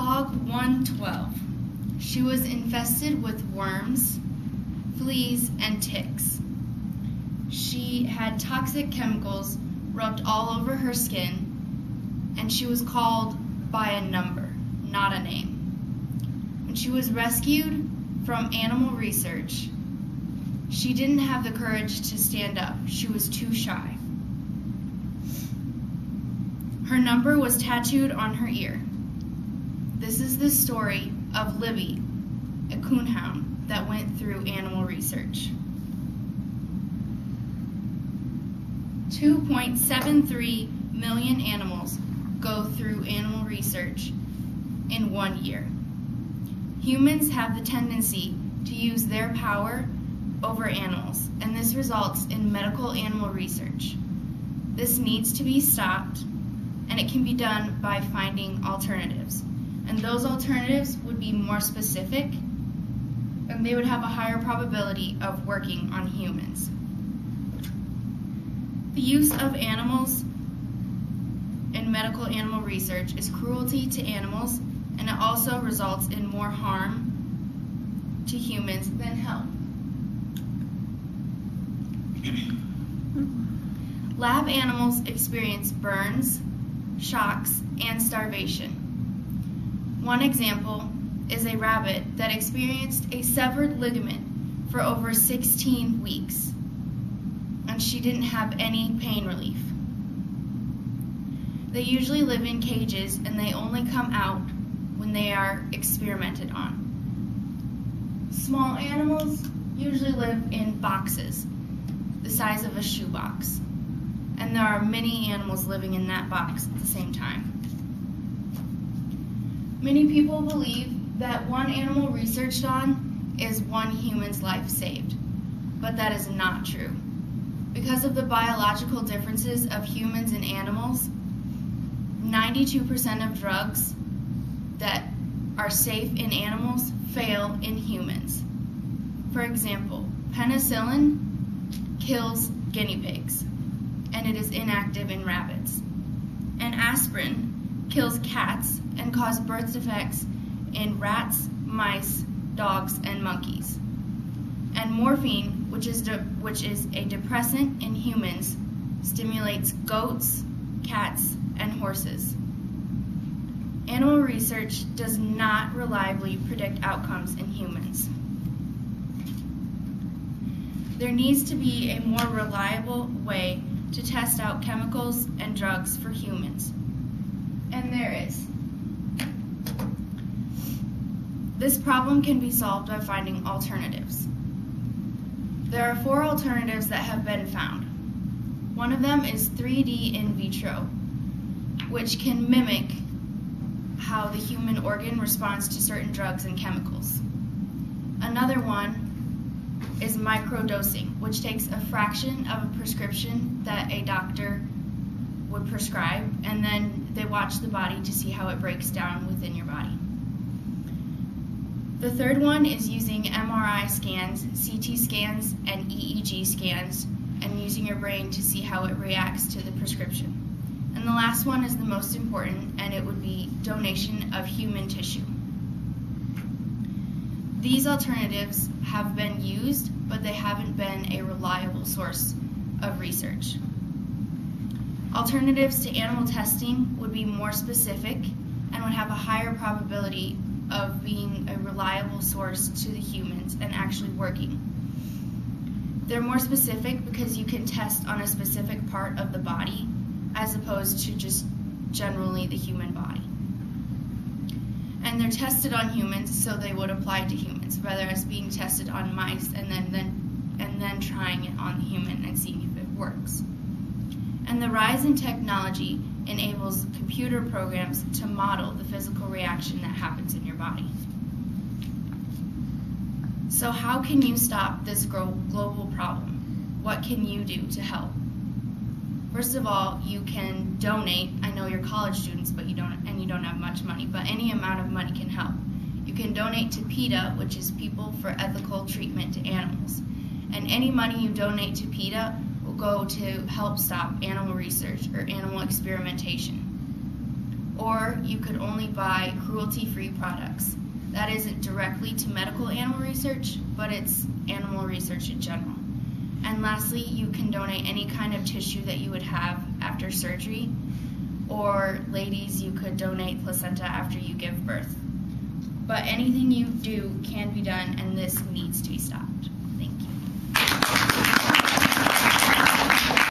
Dog 112. She was infested with worms, fleas, and ticks. She had toxic chemicals rubbed all over her skin, and she was called by a number, not a name. When she was rescued from animal research, she didn't have the courage to stand up. She was too shy. Her number was tattooed on her ear. This is the story of Libby, a coonhound that went through animal research. 2.73 million animals go through animal research in 1 year. Humans have the tendency to use their power over animals, and this results in medical animal research. This needs to be stopped, and it can be done by finding alternatives. And those alternatives would be more specific, and they would have a higher probability of working on humans. The use of animals in medical animal research is cruelty to animals, and it also results in more harm to humans than help. Lab animals experience burns, shocks, and starvation. One example is a rabbit that experienced a severed ligament for over 16 weeks, and she didn't have any pain relief. They usually live in cages, and they only come out when they are experimented on. Small animals usually live in boxes the size of a shoebox, and there are many animals living in that box at the same time. Many people believe that one animal researched on is one human's life saved, but that is not true. Because of the biological differences of humans and animals, 92% of drugs that are safe in animals fail in humans. For example, penicillin kills guinea pigs, and it is inactive in rabbits. And aspirin kills cats and causes birth defects in rats, mice, dogs, and monkeys. And morphine, which is a depressant in humans, stimulates goats, cats, and horses. Animal research does not reliably predict outcomes in humans. There needs to be a more reliable way to test out chemicals and drugs for humans. And there is. This problem can be solved by finding alternatives. There are 4 alternatives that have been found. One of them is 3D in vitro, which can mimic how the human organ responds to certain drugs and chemicals. Another one is microdosing, which takes a fraction of a prescription that a doctor would prescribe, and then they watch the body to see how it breaks down within your body. The third one is using MRI scans, CT scans, and EEG scans, and using your brain to see how it reacts to the prescription. And the last one is the most important, and it would be donation of human tissue. These alternatives have been used, but they haven't been a reliable source of research. Alternatives to animal testing would be more specific and would have a higher probability of being a reliable source to the humans and actually working. They're more specific because you can test on a specific part of the body as opposed to just generally the human body. And they're tested on humans, so they would apply to humans, rather as being tested on mice and then trying it on the human and seeing if it works. And the rise in technology enables computer programs to model the physical reaction that happens in your body. So how can you stop this global problem? What can you do to help? First of all, you can donate. I know you're college students, but you don't have much money, but any amount of money can help. You can donate to PETA, which is People for Ethical Treatment to Animals. And any money you donate to PETA will go to help stop animal research or animal experimentation. Or you could only buy cruelty-free products. That isn't directly to medical animal research, but it's animal research in general. And lastly, you can donate any kind of tissue that you would have after surgery, or ladies, you could donate placenta after you give birth. But anything you do can be done, and this needs to be stopped.